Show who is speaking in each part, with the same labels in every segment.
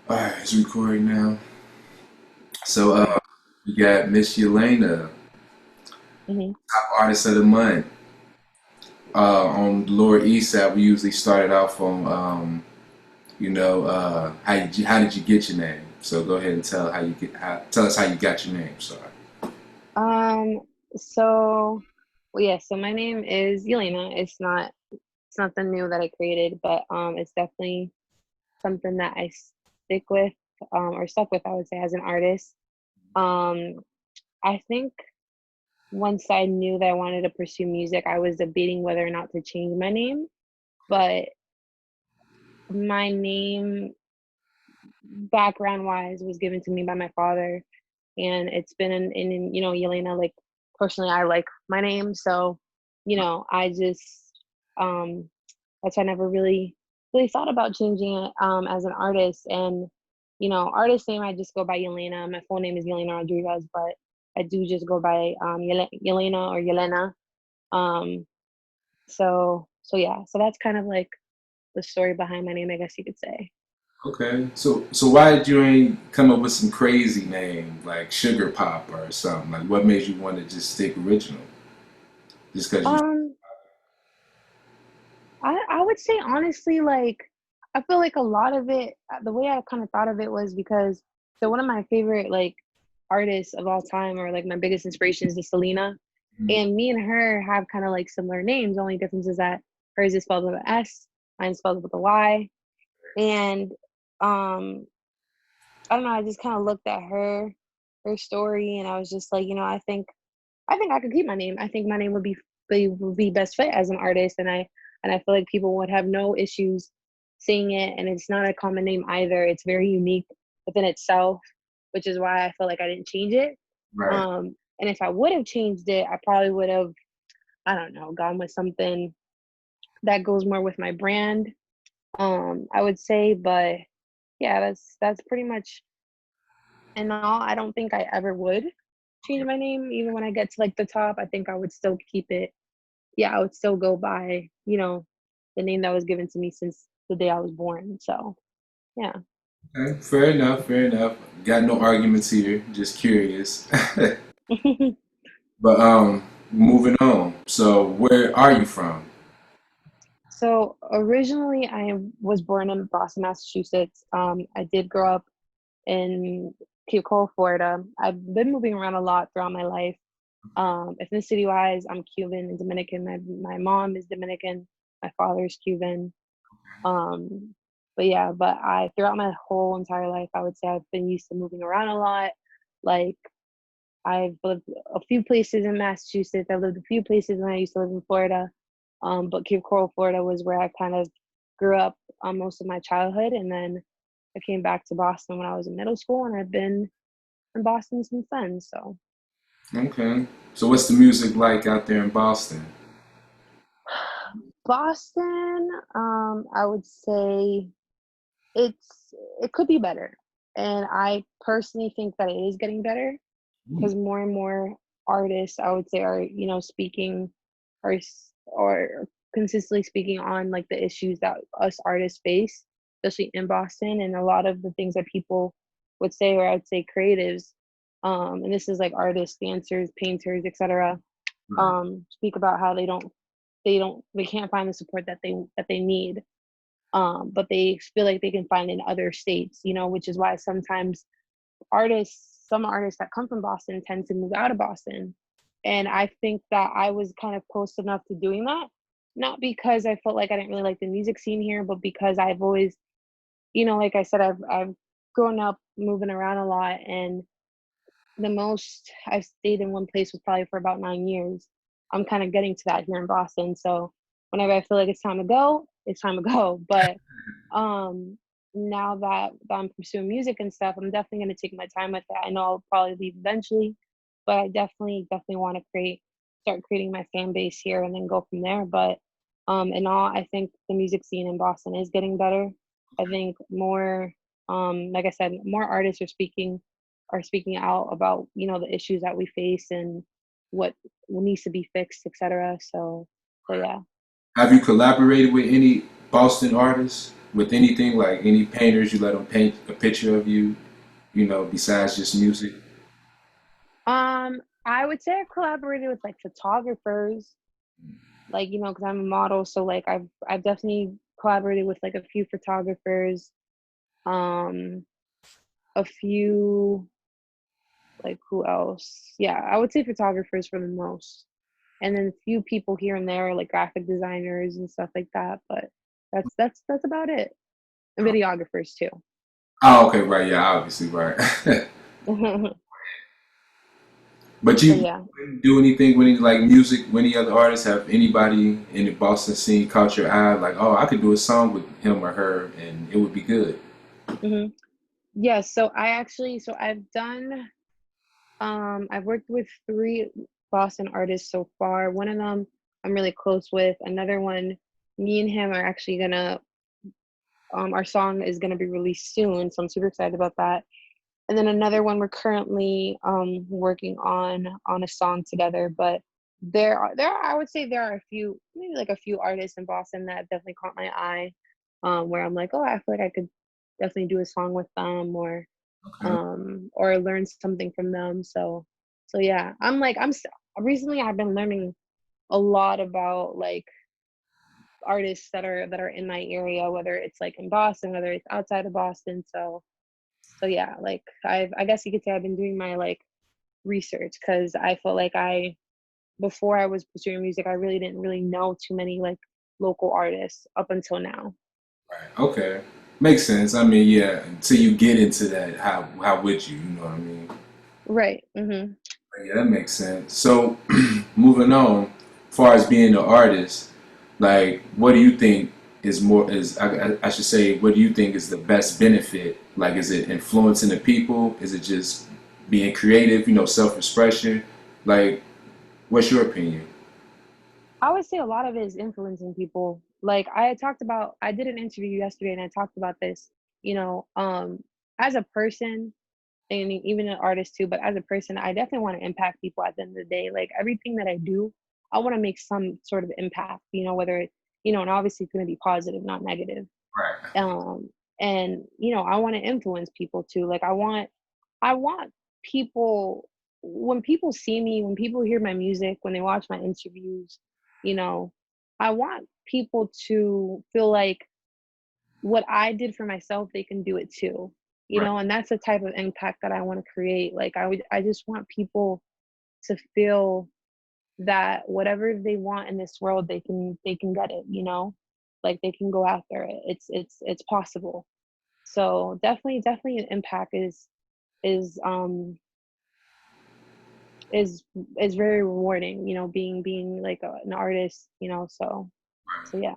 Speaker 1: All right, it's recording now. So,
Speaker 2: Okay.
Speaker 1: we got Miss Yelena,
Speaker 2: hmm
Speaker 1: top artist of the month. On the Lower East Side, we usually started off on, how did you get your name? So go ahead and tell us how you got your name. Sorry.
Speaker 2: Um, so so my name is Yelena. It's nothing new that I created, but it's definitely something that I stick with, or stuck with, I would say, as an artist. Um, I think once I knew that I wanted to pursue music, I was debating whether or not to change my name, but my name background wise was given to me by my father, and it's been in Yelena, like, personally, I like my name, so I just that's why I never really thought about changing it as an artist. And artist name, I just go by Yelena. My full name is Yelena Rodriguez, but I do just go by Yelena or Yelena. um so yeah, so that's kind of like the story behind my name, I guess you could say.
Speaker 1: Okay. So why did you ain't come up with some crazy name like Sugar Pop or something? Like, what made you want to just stick original? Just because you.
Speaker 2: um I would say honestly, like, I feel like a lot of it, the way I kind of thought of it was because, so one of my favorite, like, artists of all time, or like my biggest inspirations, is Selena, and me and her have kind of like similar names. The only difference is that hers is spelled with an S, mine's spelled with a Y. And um I don't know, I just kind of looked at her story, and I was just like, I think I could keep my name. I think my name would be best fit as an artist, and I feel like people would have no issues seeing it. And it's not a common name either. It's very unique within itself, which is why I feel like I didn't change it.
Speaker 1: Right.
Speaker 2: And if I would have changed it, I probably would have, I don't know, gone with something that goes more with my brand. I would say, but yeah, that's pretty much. And all, I don't think I ever would change my name, even when I get to like the top. I think I would still keep it. Yeah, I would still go by, the name that was given to me since the day I was born. So, yeah.
Speaker 1: Okay. Fair enough. Fair enough. Got no arguments here. Just curious. But moving on. So where are you from?
Speaker 2: So, originally, I was born in Boston, Massachusetts. I did grow up in Cape Coral, Florida. I've been moving around a lot throughout my life. Ethnicity wise, I'm Cuban and Dominican. My mom is Dominican. My father's Cuban. Um, but yeah, but I throughout my whole entire life, I would say I've been used to moving around a lot. Like, I've lived a few places in Massachusetts. I've lived a few places when I used to live in Florida. But Cape Coral, Florida was where I kind of grew up most of my childhood. And then I came back to Boston when I was in middle school, and I've been in Boston since then. So,
Speaker 1: Okay. So what's the music like out there in Boston?
Speaker 2: Boston, I would say it's it could be better. And I personally think that it is getting better, because more and more artists, I would say, are speaking, or consistently speaking on like the issues that us artists face, especially in Boston. And a lot of the things that people would say, or I'd say creatives, and this is like artists, dancers, painters, etc.,
Speaker 1: Right.
Speaker 2: speak about how they can't find the support that they need, but they feel like they can find in other states, which is why sometimes some artists that come from Boston tend to move out of Boston. And I think that I was kind of close enough to doing that, not because I felt like I didn't really like the music scene here, but because I've always, like I said, I've grown up moving around a lot, and the most I've stayed in one place was probably for about 9 years. I'm kind of getting to that here in Boston. So whenever I feel like it's time to go, it's time to go. But um, now that I'm pursuing music and stuff, I'm definitely going to take my time with it. I know I'll probably leave eventually, but I definitely want to start creating my fan base here and then go from there. But in all, I think the music scene in Boston is getting better. I think more, like I said, more artists are speaking out about the issues that we face and what needs to be fixed, etc. So yeah.
Speaker 1: Have you collaborated with any Boston artists? With anything like any painters, you let them paint a picture of you, besides just music?
Speaker 2: I would say I've collaborated with like photographers, like because I'm a model, so like I've definitely collaborated with like a few photographers, um, a few like who else? Yeah, I would say photographers for the most, and then a few people here and there like graphic designers and stuff like that. But that's about it. And videographers too.
Speaker 1: Oh, okay, right, yeah, obviously, right. But
Speaker 2: But
Speaker 1: you
Speaker 2: yeah.
Speaker 1: didn't do anything with any like music, with any other artists? Have anybody in the Boston scene caught your eye? Like, oh, I could do a song with him or her, and it would be good.
Speaker 2: hmm Yeah, so I've worked with three Boston artists so far. One of them I'm really close with. Another one, me and him are actually gonna our song is gonna be released soon, so I'm super excited about that. And then another one we're currently working on a song together. But there are I would say there are a few, maybe like a few artists in Boston that definitely caught my eye, where I'm like, oh, I feel like I could definitely do a song with them,
Speaker 1: Okay.
Speaker 2: or learn something from them. So yeah, recently I've been learning a lot about like artists that are in my area, whether it's like in Boston, whether it's outside of Boston. So yeah, like I guess you could say I've been doing my like research, because I felt like I before I was pursuing music, I really didn't really know too many like local artists up until now.
Speaker 1: Right. Okay. Makes sense. I mean, yeah, until you get into that, how would you? You know what I mean?
Speaker 2: Right.
Speaker 1: Yeah, that makes sense. So, moving on, as far as being an artist, like, what do you think is more is I should say, what do you think is the best benefit? Like, is it influencing the people? Is it just being creative? Self-expression. Like, what's your opinion?
Speaker 2: I would say a lot of it is influencing people. Like I did an interview yesterday and I talked about this, you know, um, as a person and even an artist too, but as a person, I definitely want to impact people at the end of the day. Like everything that I do, I want to make some sort of impact, whether and obviously it's going to be positive, not negative.
Speaker 1: Right.
Speaker 2: Um, and I want to influence people too. Like I want people, when people see me, when people hear my music, when they watch my interviews, you know, I want people to feel like what I did for myself, they can do it too.
Speaker 1: Right.
Speaker 2: And that's the type of impact that I want to create. Like I just want people to feel that whatever they want in this world, they can get it. Like they can go after it. It's possible. So definitely an impact is um is is very rewarding, being like an artist, so yeah.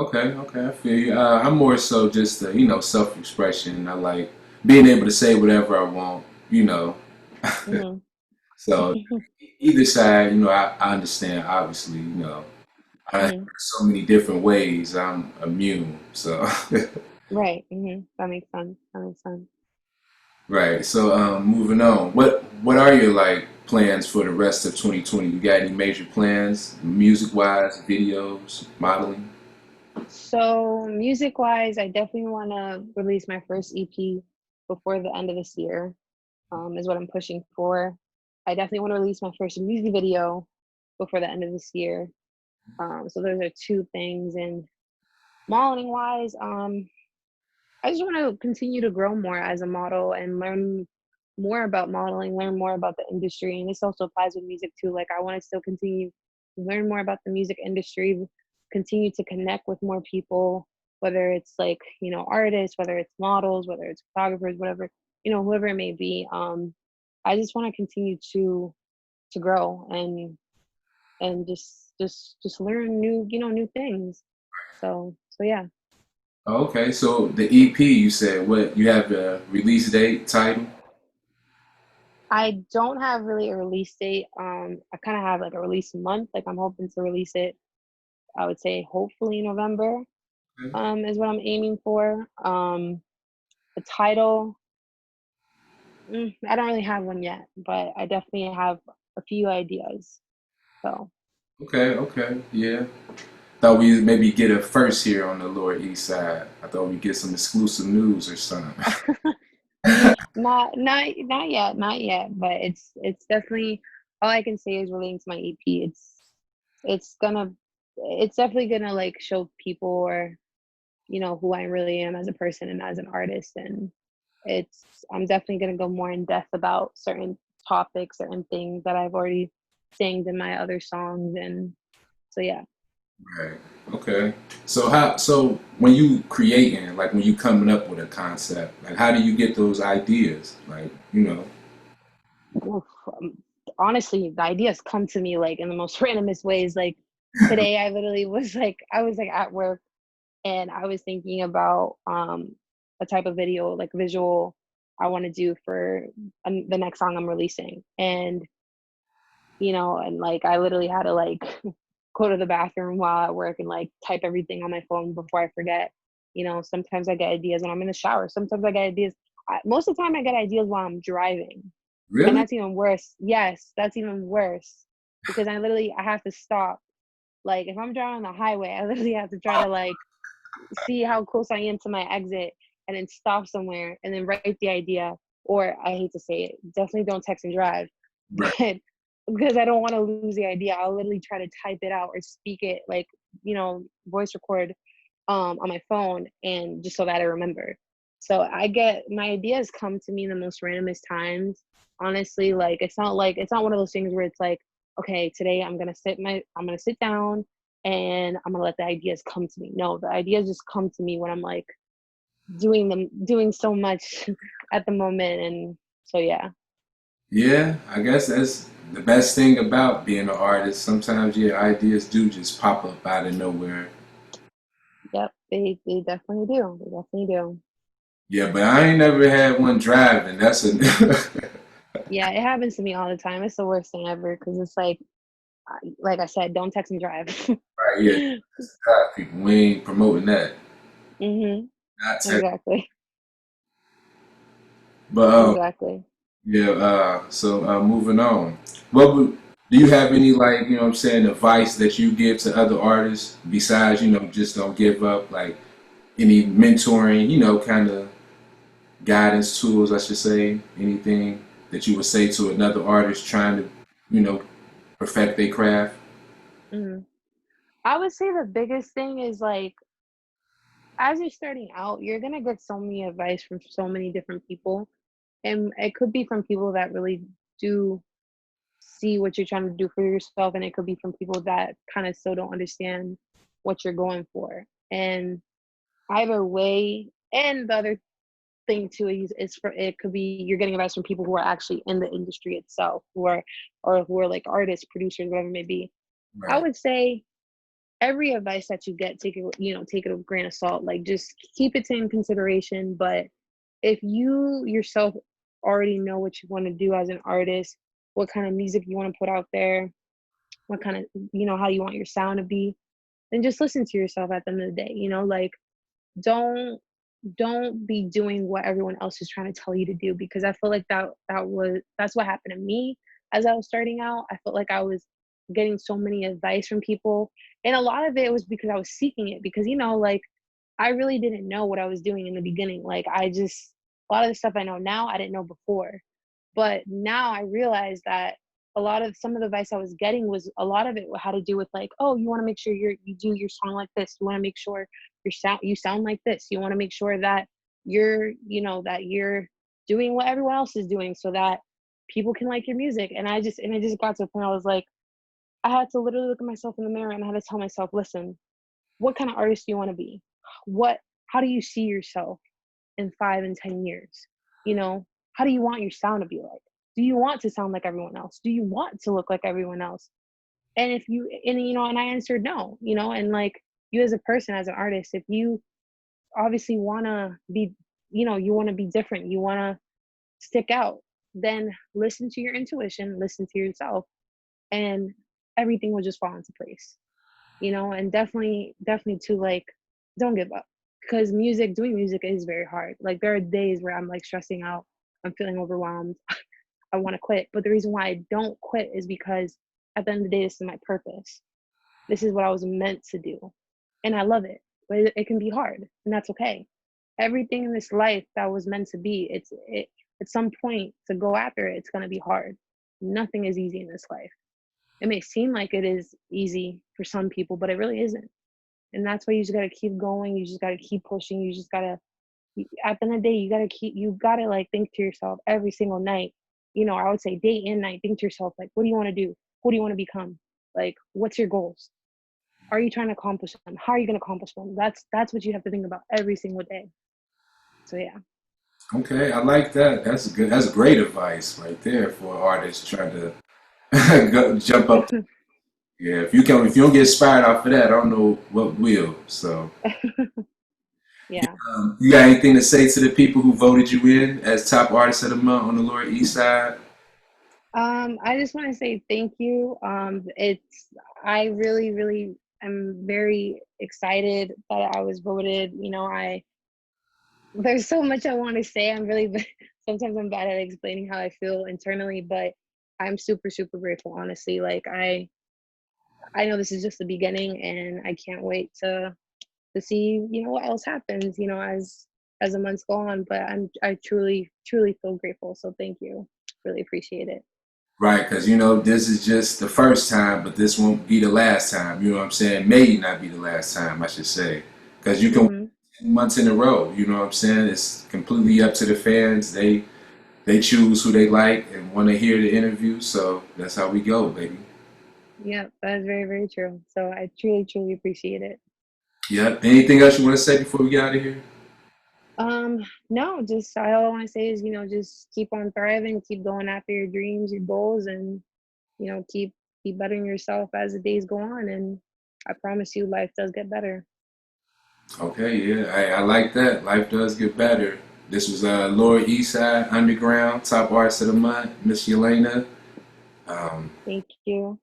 Speaker 1: Okay, okay, I feel you. I'm more so just self-expression. I like being able to say whatever I want. You know,
Speaker 2: hmm
Speaker 1: so either side, I understand. Obviously, I heard
Speaker 2: hmm
Speaker 1: so many different ways. I'm immune. So,
Speaker 2: right. That makes sense. That makes sense.
Speaker 1: right. So, moving on. What are your like plans for the rest of 2020? You got any major plans, music-wise, videos, modeling?
Speaker 2: So music wise, I definitely want to release my first EP before the end of this year. Is what I'm pushing for. I definitely want to release my first music video before the end of this year. So those are two things. And modeling wise, I just want to continue to grow more as a model and learn more about modeling, learn more about the industry. And this also applies with music too. Like I want to still continue to learn more about the music industry, continue to connect with more people, whether it's like, artists, whether it's models, whether it's photographers, whatever, whoever it may be. I just want to continue to grow and just learn new things. So yeah.
Speaker 1: Okay, so the EP you said what you have the release date title?
Speaker 2: I don't have really a release date. I kind of have like a release month. Like I'm hoping to release it. I would say hopefully November. Is what I'm aiming for. The title, I don't really have one yet, but I definitely have a few ideas. So
Speaker 1: Okay, okay, yeah. Thought we maybe get a first here on the Lower East Side. I thought we'd get some exclusive news or something.
Speaker 2: Not yet, not yet, but it's definitely, all I can say is relating to my EP. It's gonna it's definitely gonna like show people, or who I really am as a person and as an artist. And I'm definitely gonna go more in depth about certain topics, certain things that I've already sang in my other songs. And so yeah.
Speaker 1: Right. Okay. So when you creating, like when you coming up with a concept, like how do you get those ideas? Like,
Speaker 2: Oof, honestly, the ideas come to me like in the most randomest ways. Like today, I literally I was like at work, and I was thinking about a type of video, like visual, I want to do for the next song I'm releasing. And and like I literally had to like go to the bathroom while at work and like type everything on my phone before I forget. Sometimes I get ideas when I'm in the shower. Sometimes I get ideas. Most of the time, I get ideas while I'm driving, and
Speaker 1: really?
Speaker 2: that's even worse. Yes, that's even worse, because I have to stop. Like if I'm driving on the highway, I literally have to try to like see how close I am to my exit, and then stop somewhere and then write the idea. Or I hate to say it, definitely don't text and drive.
Speaker 1: Right.
Speaker 2: But because I don't want to lose the idea, I'll literally try to type it out or speak it, like, voice record on my phone, and just so that I remember. So I get my ideas come to me in the most randomest times. Honestly, like it's not one of those things where it's like, okay, today I'm gonna sit down and I'm gonna let the ideas come to me. No, the ideas just come to me when I'm like doing so much at the moment. And so yeah.
Speaker 1: Yeah, I guess that's the best thing about being an artist. Sometimes your ideas do just pop up out of nowhere.
Speaker 2: Yep, they definitely do. They definitely do.
Speaker 1: Yeah, but I ain't never had one driving. That's a
Speaker 2: Yeah, it happens to me all the time. It's the worst thing ever, because it's like I said, don't text and drive.
Speaker 1: right. Yeah, drive people. We ain't promoting that.
Speaker 2: Mhm.
Speaker 1: Not tech.
Speaker 2: Exactly.
Speaker 1: But
Speaker 2: Exactly.
Speaker 1: yeah. So moving on. What would do you have any like what I'm saying advice that you give to other artists besides just don't give up, like any mentoring, kind of guidance tools, I should say, anything that you would say to another artist trying to, perfect their craft?
Speaker 2: Mhm. I would say the biggest thing is like, as you're starting out, you're gonna get so many advice from so many different people, and it could be from people that really do see what you're trying to do for yourself, and it could be from people that kind of still don't understand what you're going for. And either way, and the other thing too is for it could be you're getting advice from people who are actually in the industry itself, who are like artists, producers, whatever it may be. I
Speaker 1: Right.
Speaker 2: would say every advice that you get, take it with a grain of salt. Like just keep it in consideration. But if you yourself already know what you want to do as an artist, what kind of music you want to put out there, what kind of how you want your sound to be, then just listen to yourself at the end of the day. Like don't don't be doing what everyone else is trying to tell you to do, because I feel like that's what happened to me as I was starting out. I felt like I was getting so many advice from people, and a lot of it was because I was seeking it, because like I really didn't know what I was doing in the beginning. Like I just a lot of the stuff I know now I didn't know before. But now I realize that some of the advice I was getting was a lot of it had to do with like, oh, you want to make sure you do your song like this. You want to make sure you sound like this. You want to make sure that you're doing what everyone else is doing, so that people can like your music. And it just got to a point I was like, I had to literally look at myself in the mirror, and I had to tell myself, listen, what kind of artist do you want to be? What How do you see yourself in 5 and 10 years? You know, how do you want your sound to be like? Do you want to sound like everyone else? Do you want to look like everyone else? And if you and and I answered no. And like, you as a person, as an artist, if you obviously want to be, you want to be different, you want to stick out, then listen to your intuition, listen to yourself, and everything will just fall into place. And definitely to like, don't give up, because doing music is very hard. Like there are days where I'm like stressing out, I'm feeling overwhelmed, I want to quit, but the reason why I don't quit is because at the end of the day, this is my purpose. This is what I was meant to do. And I love it. But it can be hard, and that's okay. Everything in this life that was meant to be, at some point to go after it, it's gonna be hard. Nothing is easy in this life. It may seem like it is easy for some people, but it really isn't. And that's why you just gotta keep going. You just gotta keep pushing. You just gotta at the end of the day, you gotta like think to yourself every single night. I would say day and night, think to yourself, like, what do you want to do? Who do you want to become? Like, what's your goals? Are you trying to accomplish them? How are you gonna accomplish them? That's what you have to think about every single day. So yeah.
Speaker 1: Okay, I like that. That's good. That's great advice right there for artists trying to jump up. Yeah, if you don't get inspired off of that, I don't know what will. So,
Speaker 2: Yeah.
Speaker 1: you got anything to say to the people who voted you in as top artist of the month on the Lower East Side?
Speaker 2: I just want to say thank you. I really, really am very excited that I was voted. There's so much I want to say. Sometimes I'm bad at explaining how I feel internally, but I'm super, super grateful, honestly. Like I know this is just the beginning, and I can't wait to see, what else happens, as the months go on. But I truly, truly feel grateful. So thank you. Really appreciate it.
Speaker 1: Right, because you know this is just the first time, but this won't be the last time. You know what I'm saying? May not be the last time, I should say, because you can win
Speaker 2: Hmm.
Speaker 1: 10 months in a row. You know what I'm saying? It's completely up to the fans. They choose who they like and want to hear the interview. So that's how we go, baby.
Speaker 2: Yeah, that is very, very true. So I truly, truly appreciate it.
Speaker 1: Yep. Anything else you want to say before we get out of here?
Speaker 2: Um, no, just all I want to say is, just keep on thriving, keep going after your dreams, your goals, and keep bettering yourself as the days go on. And I promise you, life does get better.
Speaker 1: Okay, yeah, I like that. Life does get better. This was Lower East Side Underground Top Artist of the Month, Miss Yelena. Um,
Speaker 2: Thank you.